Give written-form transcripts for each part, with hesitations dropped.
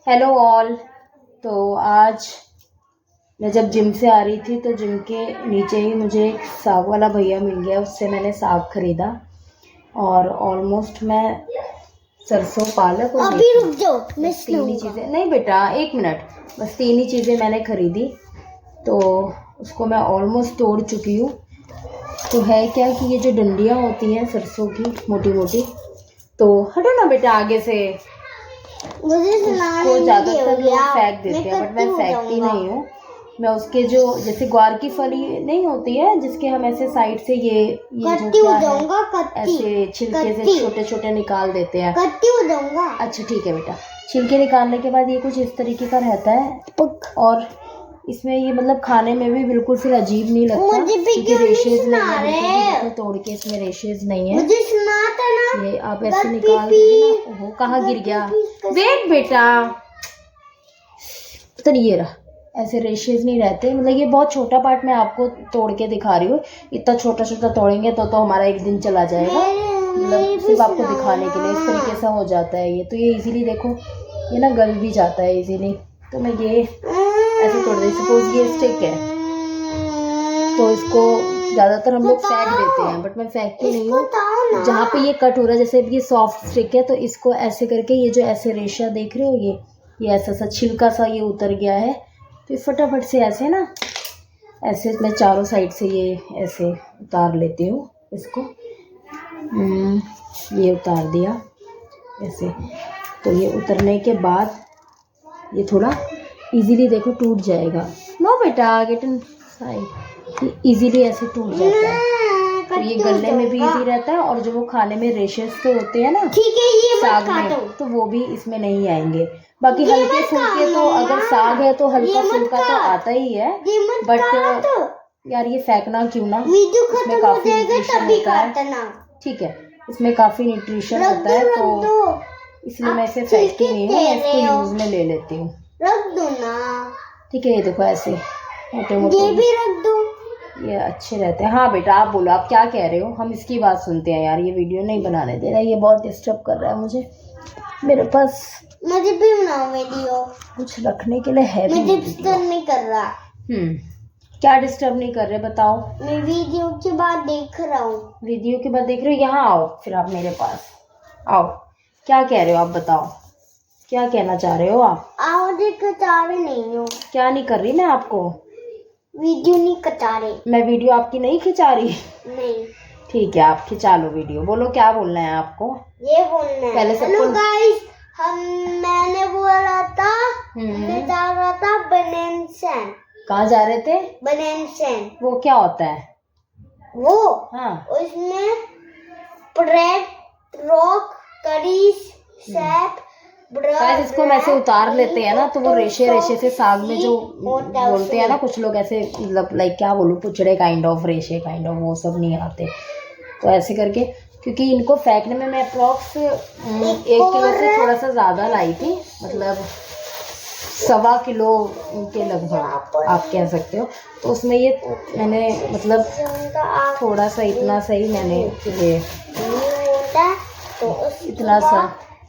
Hello all. तो आज मैं जब जिम से आ रही थी तो जिम के नीचे ही मुझे एक साग वाला भैया मिल गया, उससे मैंने साग खरीदा और ऑलमोस्ट मैं सरसों पालक और अभी रुक जाओ, मैं तीन ही चीज़ें, नहीं बेटा एक मिनट, बस तीन ही चीज़ें मैंने खरीदी। तो उसको मैं ऑलमोस्ट तोड़ चुकी हूँ। तो है क्या कि ये जो डंडियाँ होती हैं सरसों की मोटी मोटी, तो हटो ना बेटा आगे से, मुझे उसको ज़्यादातर लोग फेंक देते हैं बट मैं फेंकती नहीं हूँ। मैं उसके जो जैसे ग्वार की फली नहीं होती है जिसके हम ऐसे साइड से ये जो क्या है ऐसे छिलके से छोटे छोटे निकाल देते हैं। अच्छा ठीक है बेटा, छिलके निकालने के बाद ये कुछ इस तरीके का रहता है और इसमें ये मतलब खाने में भी बिल्कुल फिर अजीब नहीं लगता क्योंकि रेशेज नहीं है, तोड़ के इसमें रेशेज नहीं है। मुझे सुनाता ना, ये आप ऐसे निकाल दोगे ना। ओहो कहाँ गिर गया, वेट बेटा, तो ये रहा, ऐसे रेशेज नहीं रहते। मतलब ये बहुत छोटा पार्ट मैं आपको तोड़ के दिखा रही हूँ, इतना छोटा छोटा तोड़ेंगे तो हमारा एक दिन चला जाएगा। मतलब सिर्फ आपको दिखाने के लिए इस तरीके से हो जाता है ये। तो ये इजीली देखो, ये ना गल भी जाता है इजीली। तो मैं ये ऐसे तोड़ देती, सपोज ये स्टिक है तो इसको ज़्यादातर हम लोग फेंक देते हैं बट मैं फेंकती नहीं हूँ। जहाँ पे ये कट हो रहा है, जैसे ये सॉफ्ट स्टिक है तो इसको ऐसे करके ये जो ऐसे रेशा देख रहे हो ये ऐसा सा छिलका सा ये उतर गया है, तो फटाफट से ऐसे ना, ऐसे मैं चारों साइड से ये ऐसे उतार लेती हूँ इसको। ये उतार दिया ऐसे। तो ये उतरने के बाद ये थोड़ा इजीली देखो टूट जाएगा। नो बेटा गेट इन साइड, इजीली ऐसे टूट जाता है। तो ये गलने में भी इजी रहता है और जो वो खाने में रेशेस तो होते हैं ना साग में, तो वो भी इसमें नहीं आएंगे। बाकी हल्के फुल्के तो अगर साग है तो हल्का फुल्का तो आता ही है, बट यार ये फेंकना क्यों ना, इसमें काफी न्यूट्रिशन होता है। ठीक है, इसमें काफी न्यूट्रिशन होता है तो इसलिए मैं इसे फेंकती नहीं हूँ, मैं इसको यूज में ले लेती हूँ। रख दो ना। ठीक है, ये देखो ऐसे मोटे मोटे ये भी रख दो, ये अच्छे रहते हैं। हाँ बेटा आप बोलो, आप क्या कह रहे हो, हम इसकी बात सुनते हैं। यार ये वीडियो नहीं बनाने दे रहा है, ये बहुत डिस्टर्ब कर रहा है मुझे। मेरे पास मुझे भी बनाओ वीडियो, कुछ रखने के लिए है भी मुझे डिस्टर्ब नहीं कर रहा। क्या डिस्टर्ब नहीं कर रहे बताओ। मैं वीडियो के बाद देख रहा हूँ। वीडियो के बाद देख रहे हो, यहाँ आओ फिर आप मेरे पास आओ। क्या कह रहे हो आप बताओ, क्या कहना चाह रहे हो आप। मुझे कचा रही नहीं हो। क्या नहीं कर रही मैं आपको, वीडियो नहीं कचा रही। मैं वीडियो आपकी नहीं खिंचा रही। नहीं ठीक है आप खिंचा लो वीडियो। बोलो क्या बोलना है आपको। ये बोलना है पहले हेलो गाइस, मैंने बोला था मैं जा रहा था बनैनसन। कहाँ जा रहे थे। बनैनसन वो क्या होता है वो, हाँ उसमें ब्रेड रॉक करी सैप गाइस, इसको हम ऐसे उतार लेते हैं ना तो वो रेशे रेशे से साग में जो बोलते हैं ना कुछ लोग ऐसे, मतलब लाइक क्या बोलूं, पुचड़े काइंड ऑफ, रेशे काइंड ऑफ, वो सब नहीं आते। तो ऐसे करके, क्योंकि इनको फेंकने में मैं अप्रॉक्स 1 किलो से थोड़ा सा ज़्यादा लाई थी, मतलब 1.25 किलो के लगभग आप कह सकते हो। तो उसमें ये मैंने मतलब थोड़ा सा इतना सही मैंने ये इतना सा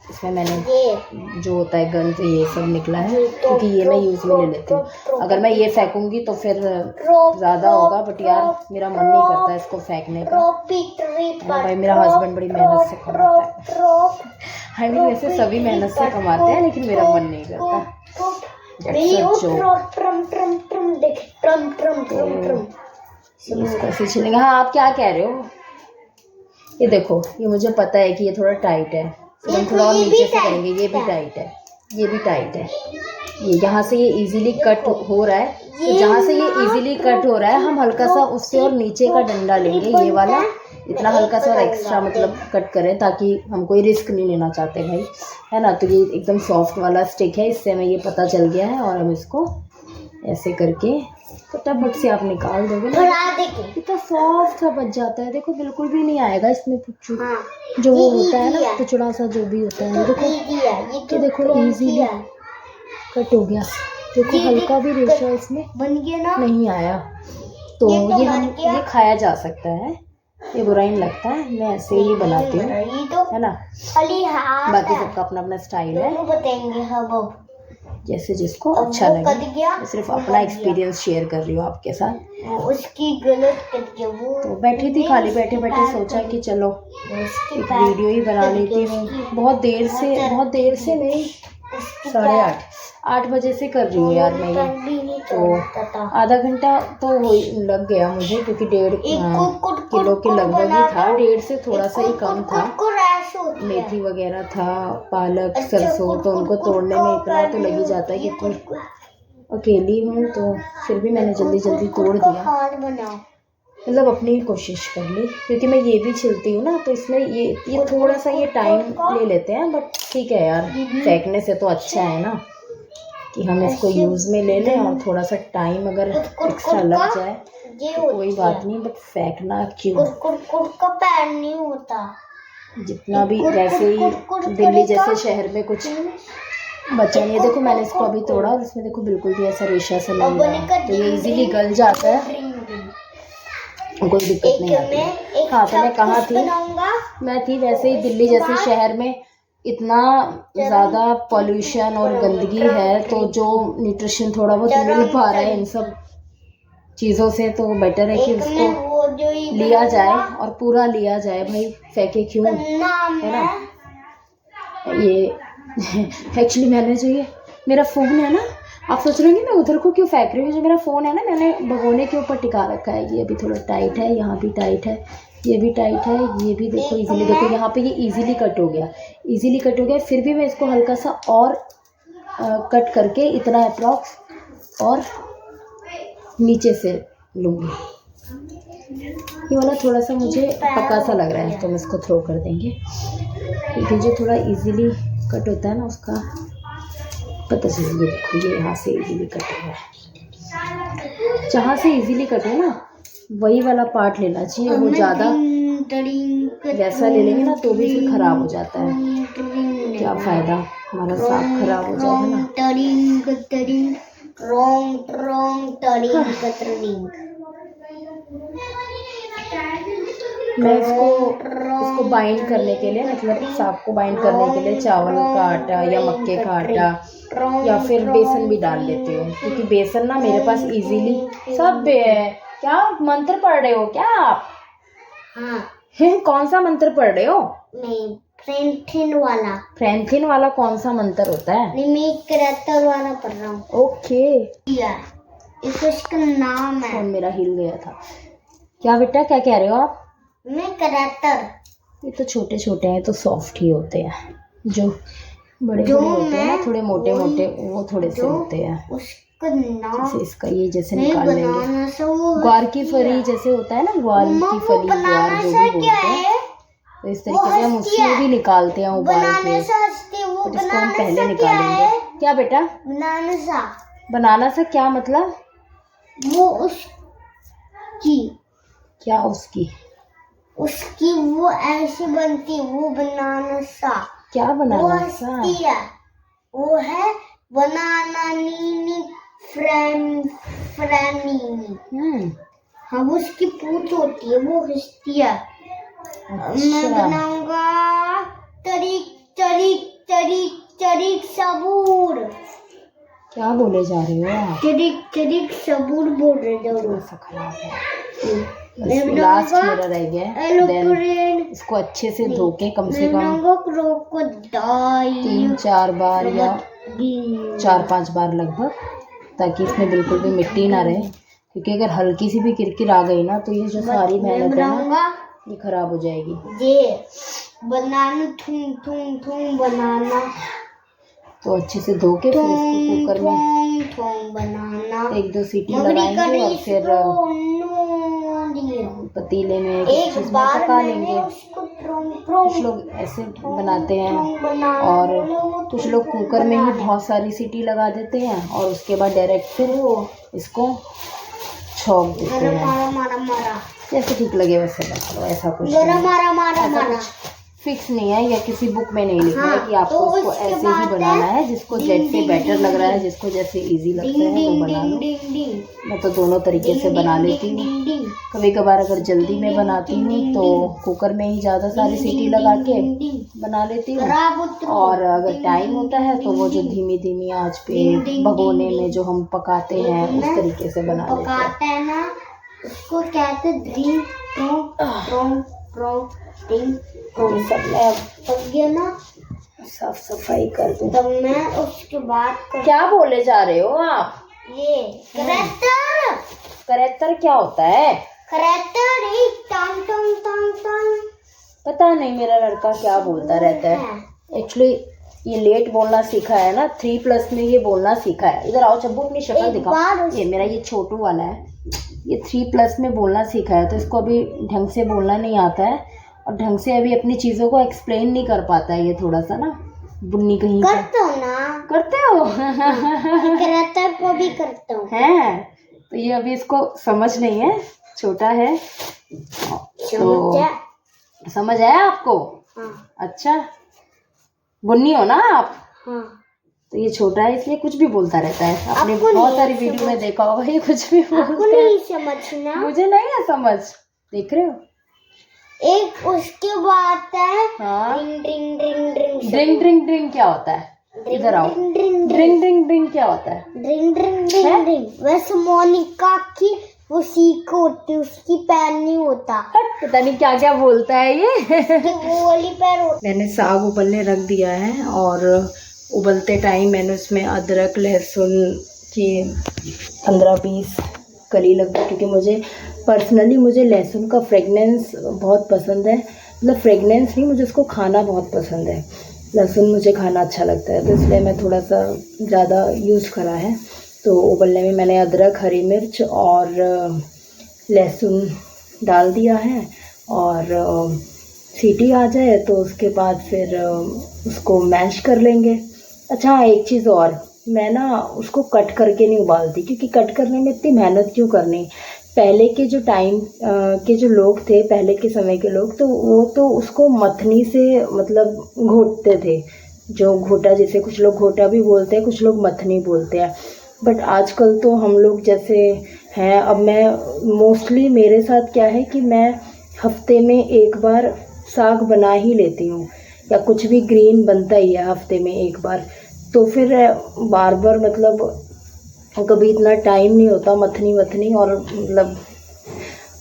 इसमें मैंने जो होता है गंद ये सब निकला है, क्योंकि ये मैं यूज़ में ले लेती हूँ। अगर मैं ये फेंकूंगी तो फिर ज़्यादा होगा, बट यार मेरा मन नहीं करता इसको फेंकने का। भाई मेरा हस्बैंड बड़ी मेहनत से कमाता है। आई मीन वैसे सभी मेहनत से कमाते हैं लेकिन मेरा मन नहीं करता। इसको ऐसे छिलेंगे। हाँ आप क्या कह रहे हो। ये देखो, ये मुझे पता है कि ये थोड़ा टाइट है, फिर हम थोड़ा और नीचे से करेंगे। ये भी टाइट है, ये भी टाइट है। ये यहाँ से ये इजीली कट हो रहा है, तो जहाँ से ये इजीली कट हो रहा है हम हल्का सा उससे और नीचे का डंडा लेंगे, ये वाला इतना हल्का सा और एक्स्ट्रा मतलब कट करें, ताकि हम कोई रिस्क नहीं लेना चाहते भाई, है ना। तो ये एकदम सॉफ्ट वाला स्टिक है, इससे हमें ये पता चल गया है। और हम इसको ऐसे करके फटाफट से आप निकाल दोगे ना, इतना सॉफ्ट सा बच जाता है। देखो बिल्कुल भी नहीं आएगा इसमें पुच्चू, जो वो होता है ना पुचड़ा सा जो भी होता है। देखो ये देखो इजीली कट हो गया। देखो हल्का भी रेशा इसमें नहीं आया। तो ये खाया जा सकता है, ये बुरा नहीं लगता है। मैं ऐसे ही बनाती हूँ, है ना। बाकी सबका अपना अपना स्टाइल है। जैसे जिसको अब अच्छा वो लगे। कट गया, मैं सिर्फ वो अपना कट एक्सपीरियंस शेयर कर रही हूँ आपके साथ। वो उसकी गलत कट गया। वो तो बैठी थी खाली बैठे बैठे, सोचा कि चलो उसकी एक पैर वीडियो ही बना कट लेती गया, हूँ। उसकी बहुत देर से नहीं, उसकी 8:30 बजे से कर रही हूँ यार मैं ये। पैर भी नहीं तो तोड़ता था। आधा घंटा तो लग गया मुझे, क्योंकि 1.5 किलो के लगभग ही था, 1.5 से थोड़ा सा ही कम था। मेथी वगैरह था, पालक, सरसों, तो उनको तोड़ने में इतना तो लग ही जाता है, क्योंकि अकेली हूँ। तो फिर भी मैंने जल्दी जल्दी तोड़ दिया, मतलब अपनी ही कोशिश कर ली, क्योंकि मैं ये भी छिलती हूँ ना, तो इसमें ये थोड़ा सा ये टाइम ले लेते हैं। बट ठीक है यार, फेंकने से तो अच्छा है ना कि हम इसको यूज़ में ले लें, और थोड़ा सा टाइम अगर एक्स्ट्रा लग जाए तो कोई बात नहीं, बट फेंकना क्यों। का पैर नहीं होता जितना भी, वैसे ही दिल्ली जैसे शहर में कुछ बचा नहीं है। देखो मैंने इसको अभी तोड़ा, और इसमें देखो बिल्कुल भी ऐसा रेशा सा नहीं है, तो ये इजीली गल जाता है, कोई दिक्कत नहीं आती। हाँ, तो मैं कहाँ थी, मैं थी वैसे ही दिल्ली जैसे शहर में इतना ज़्यादा पॉल्यूशन और गंदगी है, तो जो न्यूट्रिशन थोड़ा बहुत मिल पा रहा है इन सब चीज़ों से, तो बेटर है कि उसको लिया जाए, और पूरा लिया जाए भाई, फेंके क्यों, है ना। ये एक्चुअली मैंने जो ये मेरा फ़ोन है ना, आप सोच रहे होंगे मैं उधर को क्यों फेंक रही हूँ, जो मेरा फ़ोन है ना, मैंने भगोने के ऊपर टिका रखा है। ये अभी थोड़ा टाइट है, यहाँ भी टाइट है, ये भी टाइट है, ये भी देखो इजीली, देखो यहाँ पे ये इजीली कट हो गया, फिर भी मैं इसको हल्का सा और कट करके इतना अप्रॉक्स और नीचे से लूँगी। ये वाला थोड़ा सा मुझे पक्का सा लग रहा है, तो हम इसको थ्रो कर देंगे, क्योंकि जो थोड़ा इजीली कट होता है ना, उसका पता चलिए। देखो ये यहाँ से इजीली कट हो रहा है, जहाँ से इजीली कट हो ना वही वाला पार्ट लेना चाहिए। वो ज़्यादा वैसा ले लेंगे ना तो भी फिर ख़राब हो जाता है, क्या फ़ायदा, हमारा साग ख़राब हो जाएगा ना। मैं इसको बाइंड करने के लिए, मतलब साग को बाइंड करने के लिए चावल का आटा या मक्के का आटा या फिर बेसन भी डाल लेती हूँ, क्योंकि बेसन ना मेरे पास इजीली सब है। क्या मंत्र पढ़ रहे हो क्या आप? हाँ। हैं, कौन सा मंत्र पढ़ रहे हो? नहीं, फ्रैंकलिन वाला कौन सा मंत्र होता है? नहीं, मैं करैक्टर वाला पढ़ रहा हूँ। ओके, इसका नाम है। फोन मेरा हिल गया था। क्या बेटा, क्या कह रहे हो आप? मैं करैक्टर। ये तो छोटे छोटे हैं, तो सॉफ्ट ही होते हैं, जो बड़े होते हैं ना, थोड़े मोटे मोटे, वो थोड़े से होते हैं। उसका नाम जैसे इसका ये जैसे निकाल लेंगे, ग्वार की फली जैसे होता है ना, ग्वार की फली, ग्वार जो भी बोलते हैं, तो इस तरीके से हम उसमें भी निकालते हैं उबाल के, तो इसको हम पहले निकालेंगे। क्या बेटा? बनाना सा क्या मतलब? वो उसकी क्या उसकी वो ऐसी बनती, वो बनाना सा। क्या बनाना सा? वो है बनाना नीनी फ्रैनीनी। हाँ, वो उसकी पूंछ होती है, वो हस्ती है। मैं बनाऊंगा तरीक सबूर। क्या बोले जा रहे हो आप? तरीक सबूर बोल रहे हो। खराब है, लास्ट मेरा रह गया। देन इसको अच्छे से धो के कम से कम 3-4 बार या 4-5 बार लगभग, ताकि इसमें बिल्कुल भी मिट्टी ना रहे, क्योंकि अगर हल्की सी भी किरकिर आ गई ना, तो ये जो सारी मेहनत है ना, ये खराब हो जाएगी। ये बनाना थूम बनाना, तो अच्छे से धो के फिर इसको कुकर में बनाना 1-2 सीटी लगाएंगे, और फिर पतीले में एक चीज में पका लेंगे। कुछ लोग ऐसे बनाते हैं, और कुछ लोग कुकर में ही बहुत सारी सीटी लगा देते हैं, और उसके बाद डायरेक्ट फिर इसको छोंक देते हैं। जैसे ठीक लगे वैसे बना लो, ऐसा कुछ फिक्स नहीं है या किसी बुक में नहीं लिखा है हाँ, कि आपको तो इसको उसके ऐसे ही बाद बनाना है है, जिसको डिंग, जैसे डिंग, बेटर डिंग, लग रहा है, डिंग। जिसको जैसे इजी लगता डिंग है वो डिंग बना डिंग लो। डिंग डिंग मैं तो दोनों तरीके से बना लेती हूँ। डिंग डिंग कभी कभार अगर जल्दी में बनाती हूँ तो कुकर में ही ज़्यादा सारी सीटी लगा के बना लेती हूँ, और अगर टाइम होता है तो वो जो धीमी धीमी आंच पे भगोने में जो हम पकाते हैं उस तरीके से बना लेते हैं। पकाते हैं ना, उसको कहते ड्रिंग ट्रोंग ट्रोंग ड्रिंग ट्रोंग। सब मैं अब पक गया ना, साफ सफाई कर दूँ। तब मैं उसके बाद क्या बोले जा रहे हो आप? ये करैक्टर करैक्टर क्या होता है? करैक्टर एक टंग टंग टंग टंग। पता नहीं मेरा लड़का क्या बोलता रहता है। एक्चुअली ये लेट बोलना सीखा है ना, 3+ में ये बोलना सीखा है। इधर आओ चब्बू, अपनी शक्ल दिखाओ। ये मेरा ये छोटू वाला है, ये 3+ में बोलना सीखा है, तो इसको अभी ढंग से बोलना नहीं आता है और ढंग से अभी अपनी चीज़ों को एक्सप्लेन नहीं कर पाता है। ये थोड़ा सा ना बुन्नी कहीं का। करते हो ना, करते हो? करैक्टर को भी करता हूँ। हैं तो ये अभी इसको समझ नहीं है, छोटा है तो समझ आया आपको? हाँ अच्छा, बुन्नी हो ना आप? हाँ। तो ये छोटा है इसलिए कुछ भी बोलता रहता है। आपने आपको बहुत नहीं सारी वीडियो में देखा होगा ये कुछ भी आपको बोलता है। नहीं समझना, मुझे नहीं है समझ, देख रहे हो? एक उसके बाद है हाँ, ड्रिंग ड्रिंग ड्रिंग ड्रिंग ड्रिंग ड्रिंग ड्रिंग क्या होता है? इधर आओ। ड्रिंग ड्रिंग ड्रिंग ड्रिंग ड्रिंग क्या होता है? ड्रिंग ड्रिंग ड्रिंग ड्रिंग। वैसे मोनिका की वो सीख होती, उसकी पैर नहीं होता। पता नहीं क्या क्या बोलता है ये। वो वाली पैर होता। मैंने साग उबलने रख दिया है और उबलते टाइम मैंने उसमें अदरक लहसुन की 15-20 कली लग गई, क्योंकि मुझे पर्सनली मुझे लहसुन का फ्रेगनेंस बहुत पसंद है। मतलब फ्रेगनेंस नहीं, मुझे उसको खाना बहुत पसंद है। लहसुन मुझे खाना अच्छा लगता है, तो इसलिए मैं थोड़ा सा ज़्यादा यूज़ करा है। तो उबलने में मैंने अदरक, हरी मिर्च और लहसुन डाल दिया है, और सीटी आ जाए तो उसके बाद फिर उसको मैश कर लेंगे। अच्छा हाँ, एक चीज़ और, मैं ना उसको कट करके नहीं उबालती, क्योंकि कट करने में इतनी मेहनत क्यों करनी। पहले के जो टाइम के जो लोग थे, पहले के समय के लोग, तो वो तो उसको मथनी से मतलब घोटते थे। जो घोटा, जैसे कुछ लोग घोटा भी बोलते हैं, कुछ लोग मथनी बोलते हैं। बट आजकल तो हम लोग जैसे हैं, अब मैं मोस्टली मेरे साथ क्या है कि मैं हफ्ते में एक बार साग बना ही लेती हूँ, या कुछ भी ग्रीन बनता ही है हफ्ते में एक बार। तो फिर बार बार मतलब कभी इतना टाइम नहीं होता मथनी वथनी, और मतलब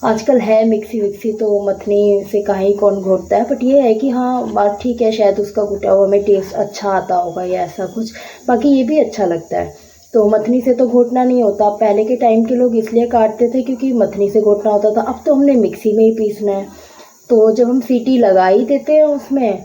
आजकल है मिक्सी विक्सी, तो मथनी से कहीं कौन घोटता है। बट ये है कि हाँ, बात ठीक है, शायद उसका घुटा हुआ में टेस्ट अच्छा आता होगा या ऐसा कुछ। बाकी ये भी अच्छा लगता है। तो मथनी से तो घोटना नहीं होता। पहले के टाइम के लोग इसलिए काटते थे क्योंकि मथनी से घोटना होता था। अब तो हमने मिक्सी में ही पीसना है। तो जब हम सीटी लगा ही देते हैं उसमें,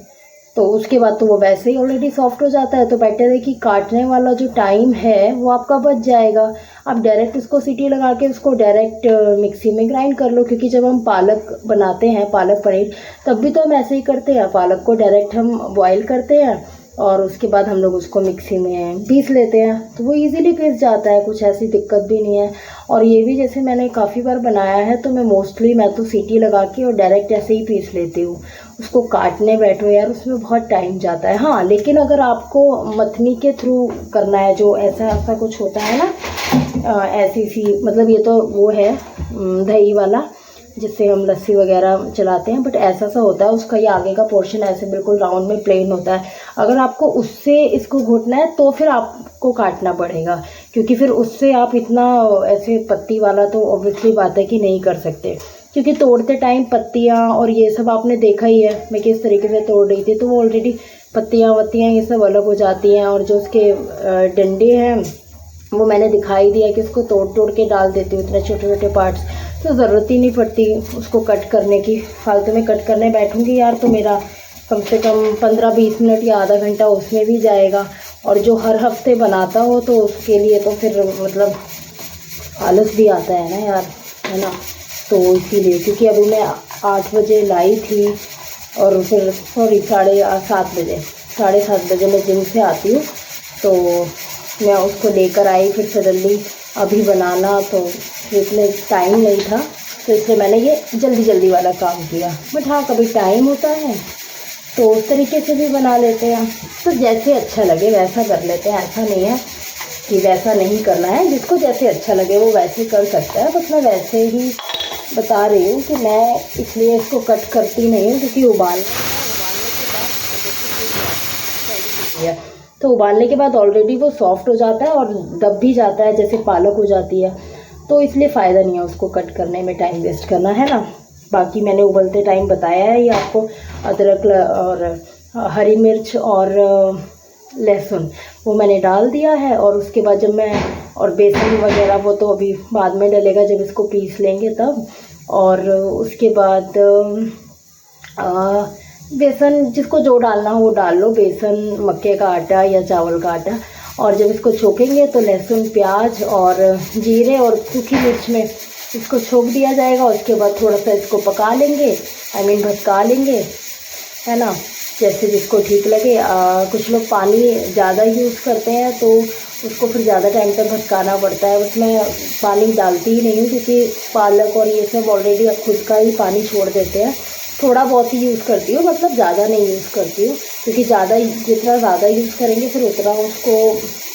तो उसके बाद तो वो वैसे ही ऑलरेडी सॉफ्ट हो जाता है। तो बेटर है कि काटने वाला जो टाइम है वो आपका बच जाएगा। आप डायरेक्ट उसको सीटी लगा के उसको डायरेक्ट मिक्सी में ग्राइंड कर लो। क्योंकि जब हम पालक बनाते हैं, पालक पनीर, तब भी तो हम ऐसे ही करते हैं। पालक को डायरेक्ट हम बॉईल करते हैं और उसके बाद हम लोग उसको मिक्सी में पीस लेते हैं, तो वो इजीली पीस जाता है, कुछ ऐसी दिक्कत भी नहीं है। और ये भी जैसे मैंने काफ़ी बार बनाया है, तो मैं तो सीटी लगा के और डायरेक्ट ऐसे ही पीस लेती हूँ। उसको काटने बैठो यार, उसमें बहुत टाइम जाता है। हाँ, लेकिन अगर आपको मथनी के थ्रू करना है, जो ऐसा कुछ होता है ना, ऐसी सी, मतलब ये तो वो है दही वाला, जिससे हम लस्सी वगैरह चलाते हैं। बट ऐसा सा होता है उसका, ये आगे का पोर्शन ऐसे बिल्कुल राउंड में प्लेन होता है। अगर आपको उससे इसको घोटना है तो फिर आपको काटना पड़ेगा, क्योंकि फिर उससे आप इतना ऐसे पत्ती वाला तो ऑब्वियसली बात है कि नहीं कर सकते। क्योंकि तोड़ते टाइम पत्तियाँ और ये सब आपने देखा ही है मैं किस तरीके से तोड़ रही थी, तो वो ऑलरेडी पत्तियाँ वत्तियाँ ये सब अलग हो जाती हैं। और जो उसके डंडे हैं वो मैंने दिखाई दिया कि उसको तोड़ तोड़ के डाल देती हूँ, इतने छोटे छोटे पार्ट्स, तो ज़रूरत ही नहीं पड़ती उसको कट करने की। फालतू में कट करने बैठूँगी यार तो मेरा कम से कम 15-20 मिनट या आधा घंटा उसमें भी जाएगा। और जो हर हफ्ते बनाता हो तो उसके लिए तो फिर मतलब आलस भी आता है ना यार, है ना। तो इसीलिए, क्योंकि अभी मैं 8 बजे लाई थी और फिर 7:30 बजे मैं जिम से आती हूँ, तो मैं उसको लेकर आई। फिर सडनली अभी बनाना तो इतने टाइम नहीं था, तो इसलिए मैंने ये जल्दी वाला काम किया। बट हाँ, कभी टाइम होता है तो उस तरीके से भी बना लेते हैं। तो जैसे अच्छा लगे वैसा कर लेते हैं, ऐसा नहीं है कि वैसा नहीं करना है, जिसको जैसे अच्छा लगे वो वैसे कर सकता है। बस मैं वैसे ही बता रही हूँ कि मैं इसलिए इसको कट करती नहीं हूँ, क्योंकि उबालने के बाद तो उबालने के बाद ऑलरेडी वो सॉफ्ट हो जाता है और दब भी जाता है, जैसे पालक हो जाती है। तो इसलिए फ़ायदा नहीं है उसको कट करने में टाइम वेस्ट करना, है ना। बाकी मैंने उबलते टाइम बताया है ये आपको, अदरक और हरी मिर्च और लहसुन वो मैंने डाल दिया है। और उसके बाद जब मैं, और बेसन वगैरह वो तो अभी बाद में डलेगा जब इसको पीस लेंगे तब। और उसके बाद बेसन जिसको जो डालना हो वो डाल लो, बेसन, मक्के का आटा या चावल का आटा। और जब इसको छोकेंगे तो लहसुन, प्याज और जीरे और सूखी मिर्च में इसको छोक दिया जाएगा। उसके बाद थोड़ा सा इसको पका लेंगे, भटका लेंगे, है ना, जैसे जिसको ठीक लगे। कुछ लोग पानी ज़्यादा यूज़ करते हैं तो उसको फिर ज़्यादा टाइम तक भटकाना पड़ता है। उसमें पानी डालती ही नहीं हूँ, क्योंकि पालक और ये सब ऑलरेडी खुद का ही पानी छोड़ देते हैं। थोड़ा बहुत ही यूज़ करती हूँ, मतलब ज़्यादा नहीं यूज़ करती हूँ, क्योंकि जितना ज़्यादा यूज़ करेंगे फिर उतना उसको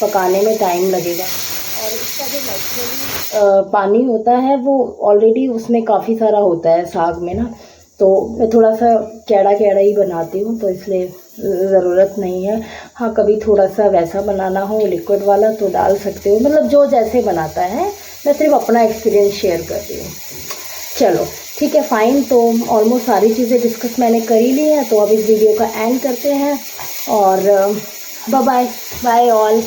पकाने में टाइम लगेगा। और इसका जो नेचुरली पानी होता है वो ऑलरेडी उसमें काफ़ी सारा होता है साग में ना। तो मैं थोड़ा सा कैड़ा ही बनाती हूँ, तो इसलिए ज़रूरत नहीं है। हाँ, कभी थोड़ा सा वैसा बनाना हो लिक्विड वाला तो डाल सकते हो, मतलब जो जैसे बनाता है। मैं सिर्फ अपना एक्सपीरियंस शेयर कर रही हूँ। चलो ठीक है, फ़ाइन। तो ऑलमोस्ट सारी चीज़ें डिस्कस मैंने कर ही ली हैं, तो अब इस वीडियो का एंड करते हैं। और बाय बाय ऑल।